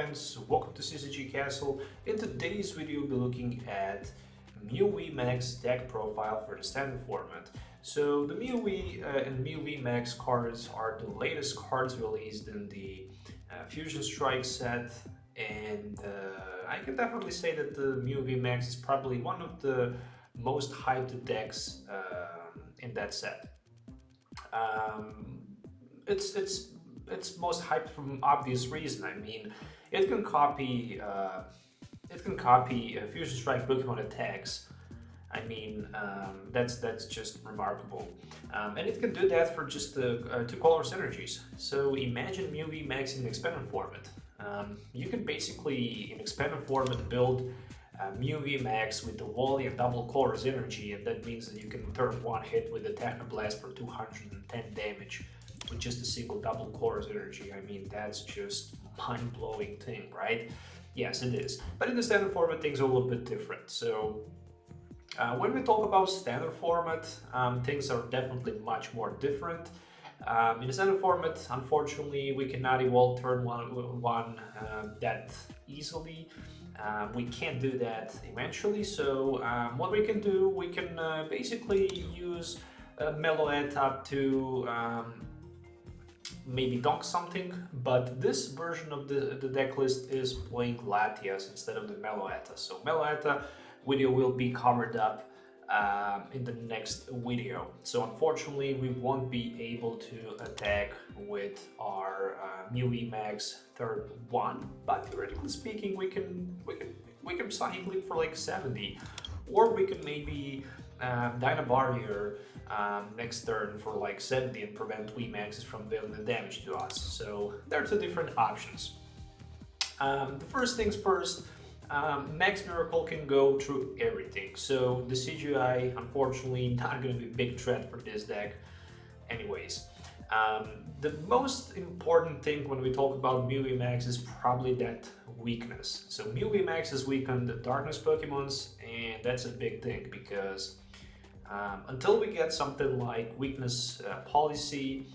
friends, welcome to CCGcastle. In today's video we'll be looking at Mew VMAX deck profile for the standard format. So the Mew V and Mew VMAX cards are the latest cards released in the Fusion Strike set, and I can definitely say that the Mew VMAX is probably one of the most hyped decks in that set. It's most hyped for an obvious reason. I mean, it can copy Fusion Strike Pokémon attacks. I mean, that's just remarkable, and it can do that for just two color synergies. So imagine Mew VMAX in expanded format. You can basically in expanded format build Mew VMAX with the volley and double colors energy, and that means that you can turn one hit with the Techno Blast for 210 damage with just a single double colors energy. I mean, that's just mind-blowing thing, right? Yes, it is. But in the standard format, things are a little bit different. So when we talk about standard format, things are definitely much more different. In the standard format, unfortunately, we cannot evolve turn one that easily. We can't do that eventually. So what we can do, we can basically use Meloet up to maybe donk something, but this version of the deck list is playing Latias instead of the Meloetta. So Meloetta video will be covered up in the next video. So unfortunately we won't be able to attack with our Mew VMAX third one, but theoretically speaking we can Psychic Leap for like 70, or we can maybe Dyna Barrier next turn for like 70 and prevent VMAXs from dealing the damage to us. So there are two different options. The first things first, Max Miracle can go through everything. So the CGI, unfortunately, not going to be a big threat for this deck anyways. The most important thing when we talk about Mew VMAX is probably that weakness. So Mew VMAX is weak on the darkness Pokemons, and that's a big thing because until we get something like weakness policy,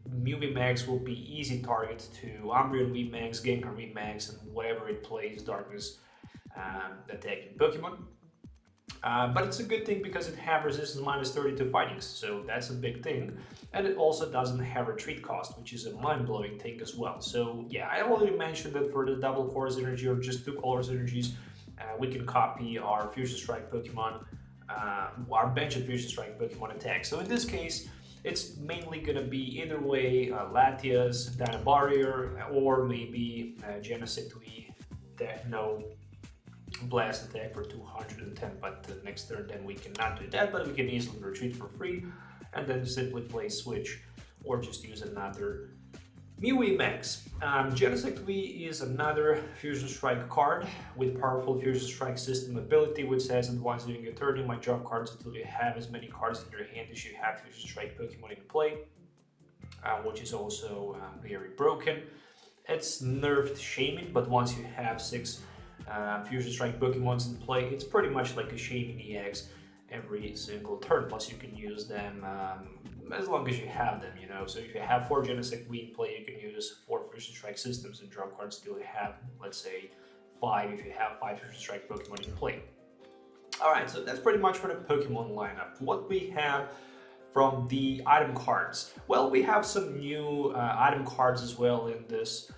Mew VMAX will be easy target to Umbreon VMAX, Gengar VMAX, and whatever it plays darkness attacking Pokemon. But it's a good thing because it has resistance -30 to fightings, so that's a big thing. And it also doesn't have retreat cost, which is a mind-blowing thing as well. So yeah, I already mentioned that for the double colors energy or just two colors energies, we can copy our Fusion Strike Pokemon, our benched Fusion Strike Pokemon attack. So in this case, it's mainly gonna be either way Latias, Dyna Barrier, or maybe Genesect V Techno Blast attack for 210, but the next turn then we cannot do that, but we can easily retreat for free and then simply play Switch or just use another Mew VMAX. Genesect V is another Fusion Strike card with powerful Fusion Strike system ability, which says that once during your turn you might drop cards until you have as many cards in your hand as you have Fusion Strike Pokemon in play, which is also very broken. It's nerfed Shaman, but once you have 6 Fusion Strike Pokemons in play, it's pretty much like a Shaman EX every single turn, plus you can use them as long as you have them, you know. So if you have 4 Genesect V in play, you can use 4 Fusion Strike systems and drop cards till you have, let's say, 5 if you have 5 Fusion Strike Pokemon in play. Alright, so that's pretty much for the Pokemon lineup. What we have from the item cards? Well, we have some new item cards as well in this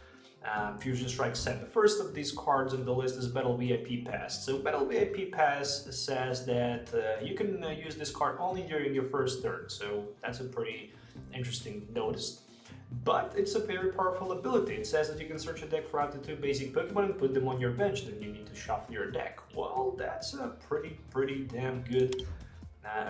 Fusion Strike set. The first of these cards on the list is Battle VIP Pass. So Battle VIP Pass says that you can use this card only during your first turn, so that's a pretty interesting notice. But it's a very powerful ability. It says that you can search a deck for up to 2 basic Pokemon and put them on your bench, then you need to shuffle your deck. Well, that's a pretty damn good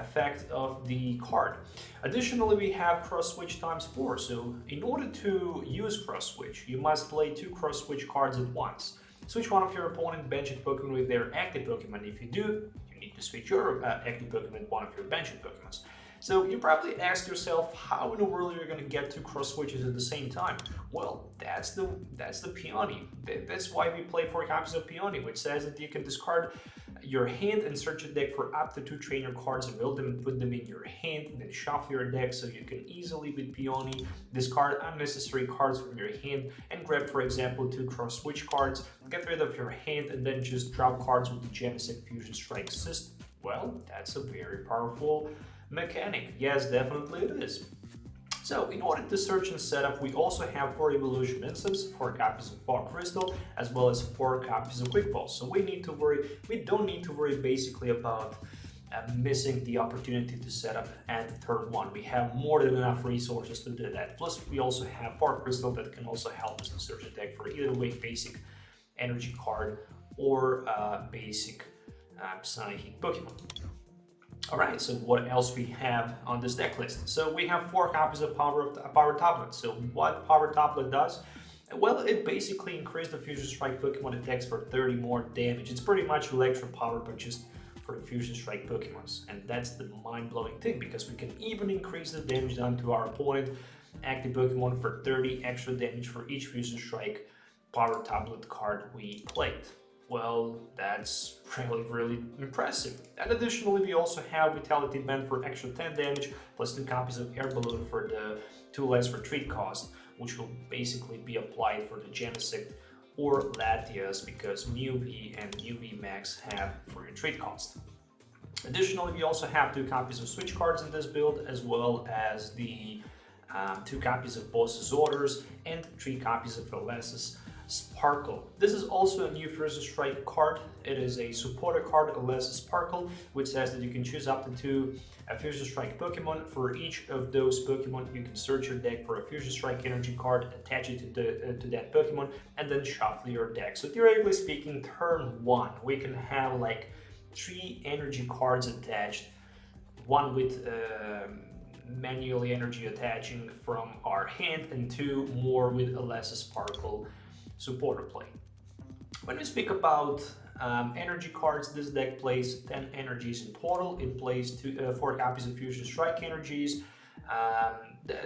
effect of the card. Additionally, we have Cross Switch ×4. So in order to use Cross Switch, you must play 2 Cross Switch cards at once. Switch one of your opponent benched Pokemon with their active Pokemon. If you do, you need to switch your active Pokemon with one of your benched Pokemons. So you probably ask yourself, how in the world are you going to get two cross switches at the same time? Well, that's the Peony. That's why we play 4 copies of Peony, which says that you can discard your hand and search your deck for up to 2 trainer cards, reveal them and put them in your hand, and then shuffle your deck so you can easily, with Peony, discard unnecessary cards from your hand and grab, for example, 2 cross switch cards, get rid of your hand, and then just drop cards with the Genesect Fusion Strike system. Well, that's a very powerful mechanic. Yes, definitely it is. So in order to search and set up, we also have 4 Evolution Incense, 4 copies of Fog Crystal, as well as 4 copies of Quick Balls. So we don't need to worry basically about missing the opportunity to set up at turn 1. We have more than enough resources to do that. Plus we also have Fog Crystal that can also help us to search a deck for either way basic energy card or basic Psychic Pokemon. Alright, so what else we have on this deck list? So we have 4 copies of Power Tablet. So what Power Tablet does? Well, it basically increased the Fusion Strike Pokemon attacks for 30 more damage. It's pretty much Electro Power, but just for the Fusion Strike Pokemons. And that's the mind-blowing thing, because we can even increase the damage done to our opponent active Pokemon for 30 extra damage for each Fusion Strike Power Tablet card we played. Well, that's really impressive. And additionally, we also have Vitality Band for extra 10 damage, plus 2 copies of Air Balloon for the 2 less retreat cost, which will basically be applied for the Genesect or Latias, because Mew V and Mew VMAX have for retreat cost. Additionally, we also have 2 copies of Switch cards in this build, as well as the 2 copies of Boss's Orders and 3 copies of Elesa's Sparkle. This is also a new Fusion Strike card. It is a supporter card, Elesa Sparkle, which says that you can choose up to 2 Fusion Strike Pokemon. For each of those Pokemon, you can search your deck for a Fusion Strike energy card, attach it to that Pokemon, and then shuffle your deck. So theoretically speaking, turn 1, we can have like 3 energy cards attached, 1 with manually energy attaching from our hand, and 2 more with Elesa Sparkle supporter play. When we speak about energy cards, this deck plays 10 energies in total. It plays 4 copies of Fusion Strike energies.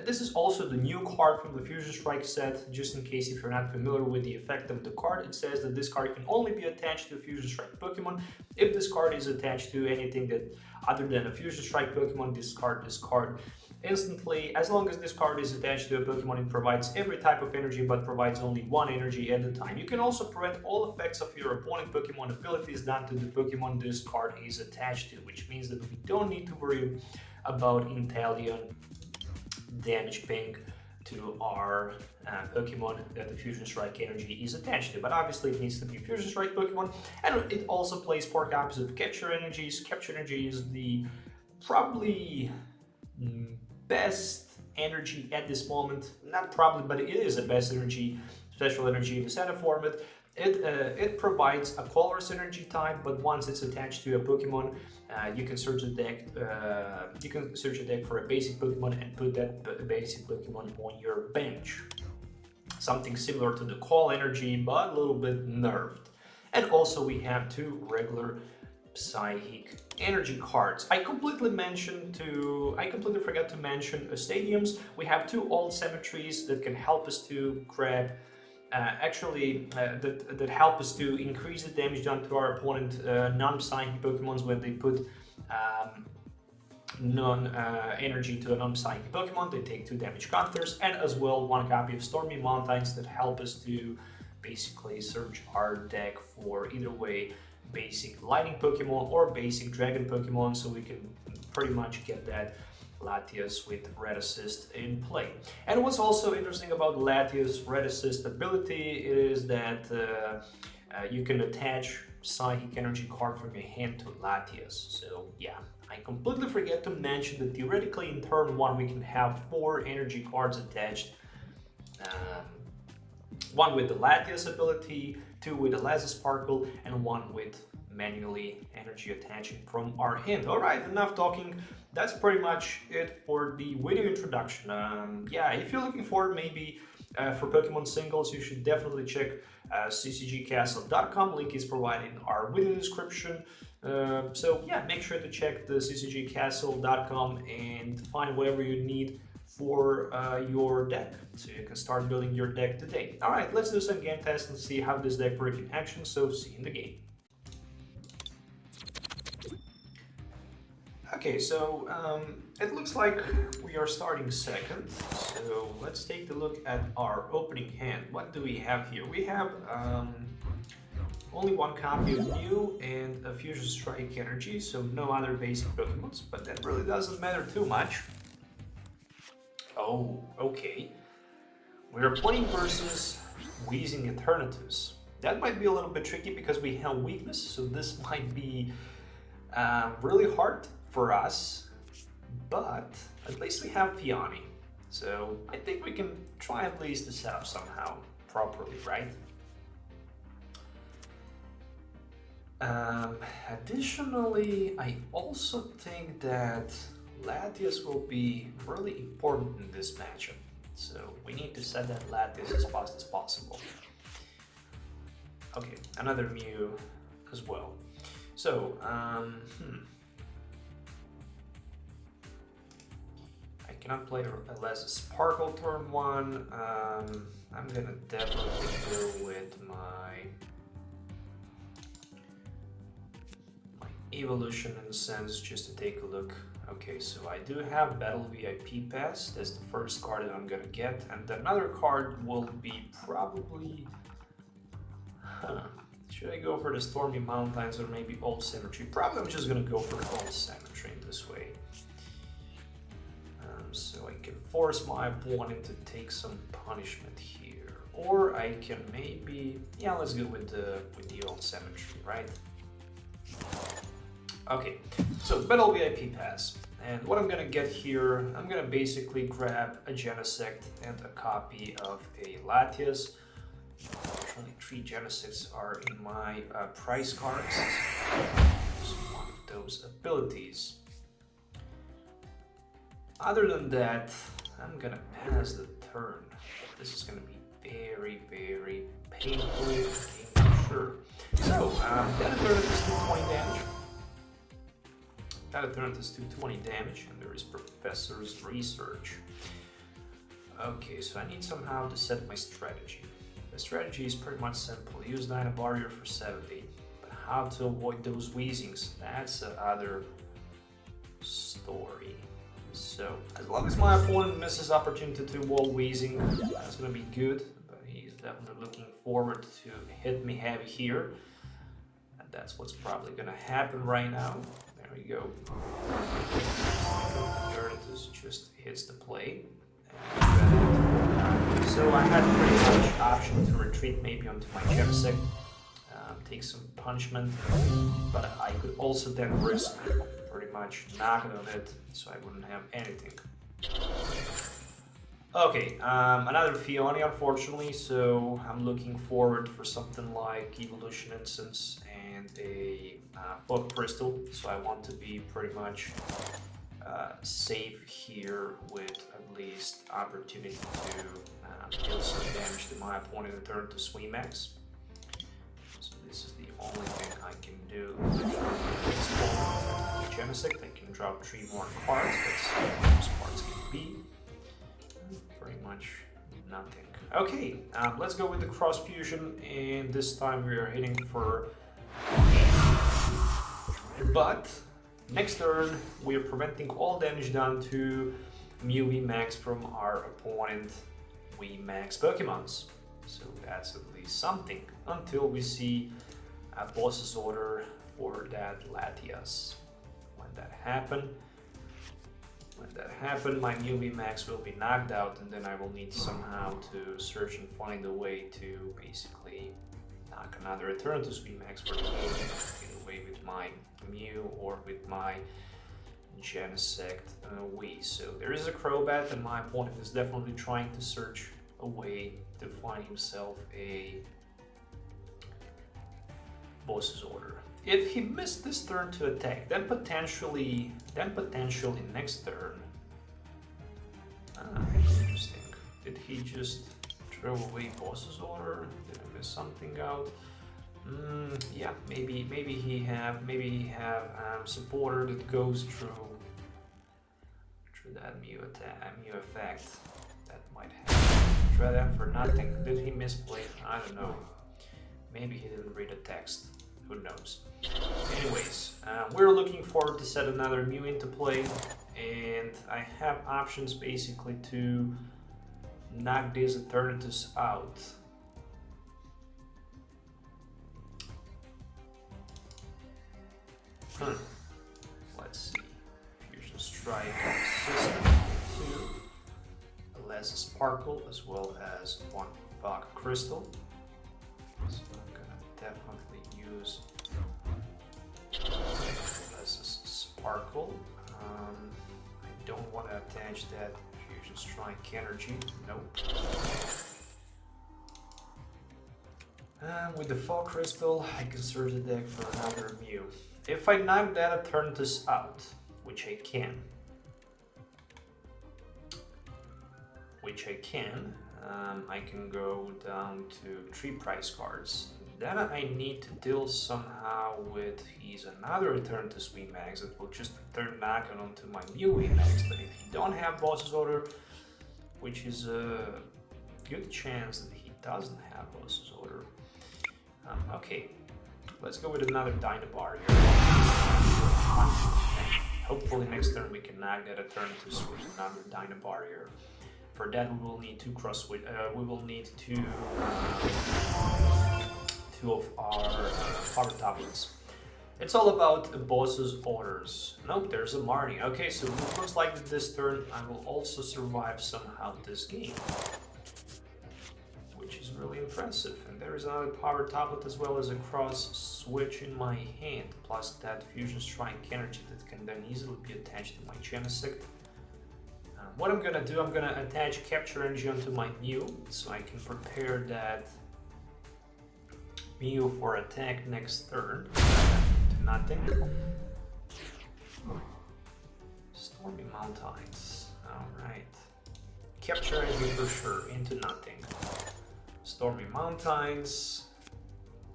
This is also the new card from the Fusion Strike set. Just in case if you're not familiar with the effect of the card, it says that this card can only be attached to a Fusion Strike Pokemon. If this card is attached to anything that other than a Fusion Strike Pokemon, discard this card instantly. As long as this card is attached to a Pokemon, it provides every type of energy, but provides only 1 energy at a time. You can also prevent all effects of your opponent Pokemon abilities done to the Pokemon this card is attached to, which means that we don't need to worry about Inteleon damage ping to our Pokemon that the Fusion Strike energy is attached to. But obviously it needs to be Fusion Strike Pokemon, and it also plays 4 copies of Capture Energies. Capture Energy is the probably best energy at this moment. Not probably, but it is the best energy, special energy in the standard format. It provides a colorless energy type, but once it's attached to a Pokemon, you can search the deck. You can search a deck for a basic Pokemon and put that basic Pokemon on your bench. Something similar to the call energy, but a little bit nerfed. And also we have 2 regular Psychic energy cards. I completely forgot to mention stadiums. We have 2 Old Cemeteries that can help us to grab that help us to increase the damage done to our opponent non-psychic Pokemons when they put energy to a non-psychic Pokemon. They take 2 damage counters, and as well 1 copy of Stormy Mountains that help us to basically search our deck for either way basic lightning Pokemon or basic dragon Pokemon, so we can pretty much get that Latias with Red Assist in play. And what's also interesting about Latias Red Assist ability is that you can attach Psychic Energy card from your hand to Latias. So yeah, I completely forget to mention that theoretically in turn 1 we can have 4 energy cards attached. 1 with the Latias ability, 2 with the Elesa Sparkle, and 1 with manually energy attaching from our hand. Alright, enough talking. That's pretty much it for the video introduction. Yeah, if you're looking for maybe for Pokemon singles, you should definitely check ccgcastle.com. Link is provided in our video description. So yeah, make sure to check the ccgcastle.com and find whatever you need for your deck, so you can start building your deck today. All right, let's do some game tests and see how this deck works in action. So see you in the game. Okay, so it looks like we are starting second. So let's take a look at our opening hand. What do we have here? We have only one copy of Mew and a Fusion Strike Energy, so no other basic Pokémon, but that really doesn't matter too much. Oh, okay. We're playing versus Wheezing Eternatus. That might be a little bit tricky because we have weakness, so this might be really hard for us, but at least we have Peony. So I think we can try at least to set up somehow properly, right? Additionally, I also think that Latias will be really important in this matchup, so we need to set that Latias as fast as possible. Okay, another Mew as well. So, I cannot play Elesa Sparkle turn 1. I'm gonna definitely go with my Evolution Incense just to take a look. Okay, so I do have Battle VIP Pass. That's the first card that I'm gonna get, and another card will be probably. Should I go for the Stormy Mountains or maybe Old Cemetery? Probably I'm just gonna go for the Old Cemetery this way, so I can force my opponent to take some punishment here, or I can maybe let's go with the Old Cemetery, right? Okay, so Battle VIP Pass, and what I'm gonna get here, I'm gonna basically grab a Genesect and a copy of a Latias. Only 3 Genesects are in my prize cards. So one of those abilities. Other than that, I'm gonna pass the turn. This is gonna be very, very painful, I'm sure. So, that Eternatus is 220 damage. That Eternatus is 220 damage, and there is Professor's Research. Okay, so I need somehow to set my strategy. The strategy is pretty much simple. Use Dyna Barrier for 70. But how to avoid those Wheezings? That's another story. So, as long as my opponent misses opportunity to wall Wheezing, that's gonna be good. But he's definitely looking forward to hit me heavy here. And that's what's probably gonna happen right now. There we go. Eternatus just hits the play. So I had pretty much option to retreat maybe onto my Genesect, take some punishment, but I could also then risk pretty much knock it on it, so I wouldn't have anything. Okay, another Peony unfortunately, so I'm looking forward for something like Evolution Incense and a Fog Crystal, so I want to be pretty much safe here with at least opportunity to deal some damage to my opponent and turn to VMAX. So this is the only thing I can do. Genesect, I can drop 3 more cards, that's what those cards can be. Pretty much nothing. Okay, let's go with the Cross Fusion, and this time we are hitting for. But next turn, we are preventing all damage done to Mew VMAX from our opponent VMAX Pokemons. So that's at least something until we see a boss's order for that Latias. When that happens, my Mew VMAX will be knocked out, and then I will need somehow to search and find a way to basically knock another Eternatus VMAX for the game, either way with my Mew or with my Genesect Wii. So there is a Crobat, and my opponent is definitely trying to search a way to find himself a boss's order. If he missed this turn to attack, then potentially next turn. Interesting. Did he just throw away boss's order? Did I miss something out? Yeah, maybe he have supporter that goes through that Mew effect. That might happen. Try that for nothing. Did he misplay? I don't know. Maybe he didn't read the text. Who knows? Anyways, we're looking forward to set another Mew into play, and I have options basically to knock these alternatives out. Let's see. Fusion Strike System 2, Elesa Sparkle, as well as one Fog Crystal. So I'm gonna definitely use Elesa's Sparkle. I don't want to attach that Fusion Strike Energy. Nope. With the Fog Crystal, I can search the deck for another Mew. If I knock that alternatives out, which I can, I can go down to 3 price cards. Then I need to deal somehow with another alternatives VMAX that will just return knocking onto my Mew VMAX. But if you don't have boss's order, which is a good chance that he doesn't have boss's order. Okay, let's go with another Dynabar here. Hopefully next turn we can knock that alternatives with another Dynabar here. For that we will need 2 Cross Switch. We will need 2 of our Power Tablets. It's all about boss's orders. Nope, there's a Marnie. Okay, so it looks like that this turn I will also survive somehow this game, which is really impressive. And there is another Power Tablet as well as a Cross Switch in my hand, plus that Fusion Strike Energy that can then easily be attached to my Genesect. What I'm gonna do, I'm gonna attach Capture Energy onto my Mew, so I can prepare that Mew for attack next turn. To nothing. Stormy Mountains. Alright. Capture Energy for sure, into nothing. Stormy Mountains.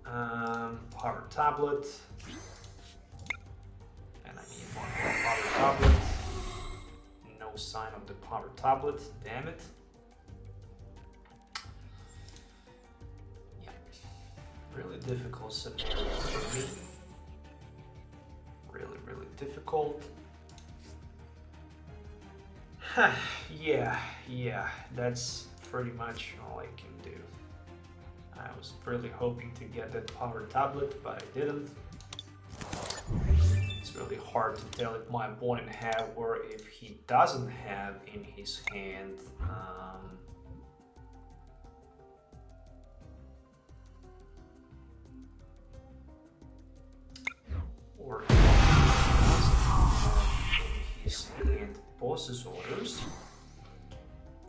Power Tablet. And I need one more Power Tablet. No sign of the Power Tablet, damn it. Yeah, really difficult scenario for me. Really difficult. Yeah, that's pretty much all I can do. I was really hoping to get that Power Tablet, but I didn't. It's really hard to tell if my opponent have or if he doesn't have in his hand. Or if he doesn't have in his hand boss's orders.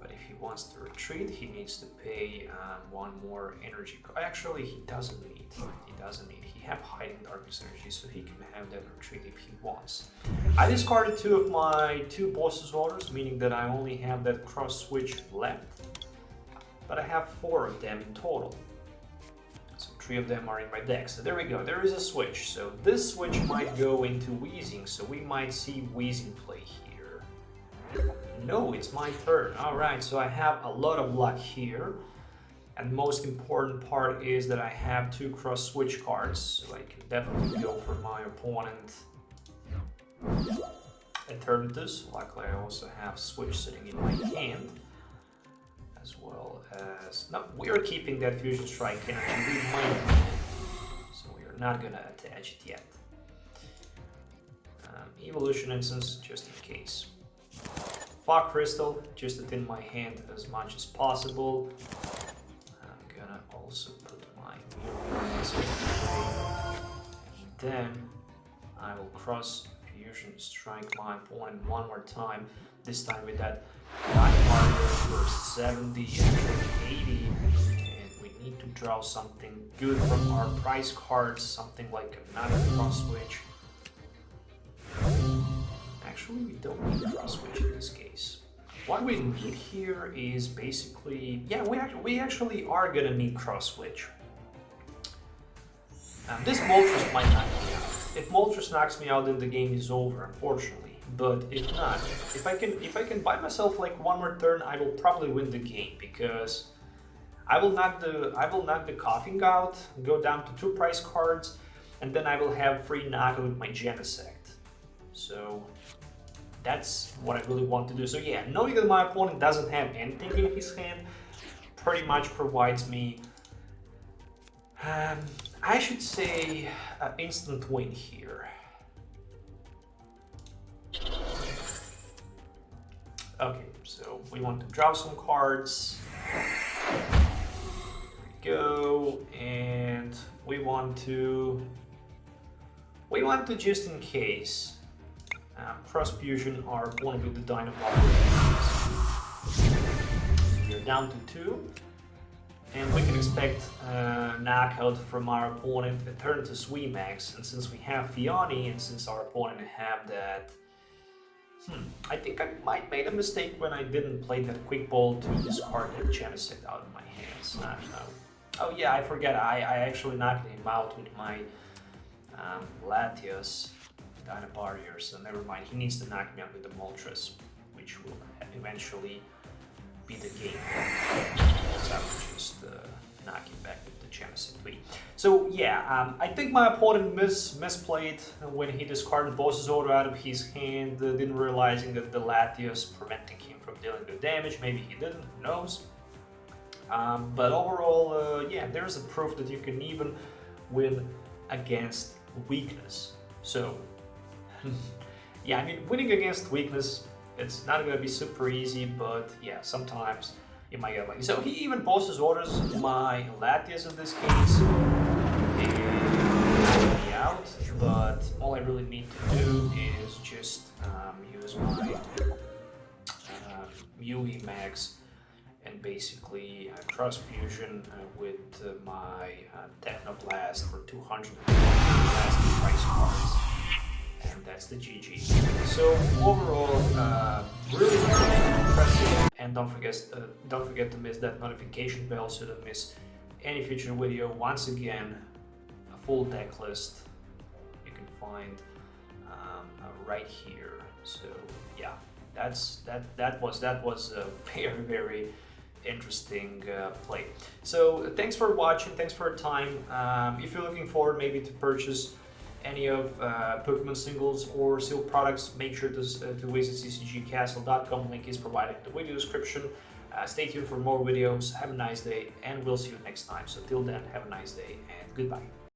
But if he wants to retreat, he needs to pay one more energy. Actually, he doesn't need. He have hiding darkness energy, so he can have that retreat if he wants. I discarded 2 of my 2 boss's orders, meaning that I only have that cross switch left. But I have 4 of them in total. So 3 of them are in my deck. So there we go. There is a switch. So this switch might go into Wheezing. So we might see Wheezing play here. No, it's my turn. Alright, so I have a lot of luck here. And most important part is that I have 2 cross switch cards, so I can definitely go for my opponent alternatives. Luckily I also have switch sitting in my hand, as well as... No, we are keeping that Fusion Strike Energy, we might need it, so we are not gonna attach it yet. Evolution Incense, just in case. Fog Crystal, just it in my hand as much as possible. Also put my then I will cross Fusion Strike my opponent one more time, this time with that Dynabar for 70 and 80, and we need to draw something good from our prize cards, something like another cross switch. Actually, we don't need a cross switch in this case. what we need here is basically, yeah, we actually are gonna need Cross Switch. This Moltres might knock me out. If Moltres knocks me out, then the game is over, unfortunately. But if not, if I can buy myself like one more turn, I will probably win the game, because I will knock the Coughing out, go down to 2 price cards, and then I will have free knockout with my Genesect. So that's what I really want to do. So yeah, knowing that my opponent doesn't have anything in his hand pretty much provides me, I should say, an instant win here. Okay, so we want to draw some cards. There we go, and we want to just in case cross fusion our opponent with the Dynamo. We're down to 2. And we can expect knockout from our opponent, a turn to VMAX. And since we have Peony, and since our opponent have that, I think I might made a mistake when I didn't play that quick ball to discard that Genesect out of my hands. I don't know. Oh yeah, I forget. I actually knocked him out with my Latias Barrier, so never mind. He needs to knock me out with the Moltres, which will eventually be the game. So I will just knock him back with the Genesect V. So yeah, I think my opponent misplayed when he discarded Boss's Order out of his hand, didn't realizing that the Latias preventing him from dealing the damage. Maybe he didn't, who knows. But overall, yeah, there's a proof that you can even win against weakness. So yeah, I mean, winning against weakness, it's not going to be super easy, but yeah, sometimes you might get lucky. So he even Boss's Orders my Latias in this case and knock me out, but all I really need to do is just use my Mew VMAX and basically cross fusion with my Technoblast for 200 last price cards. And that's the GG. So overall, really impressive. And don't forget to miss that notification bell so you don't miss any future video. Once again, a full deck list you can find right here. So yeah, that was a very, very interesting play. So thanks for watching. Thanks for your time. If you're looking forward maybe to purchase any of Pokemon singles or sealed products, make sure to visit ccgcastle.com. Link is provided in the video description. Stay tuned for more videos. Have a nice day, and we'll see you next time. So till then, have a nice day and goodbye.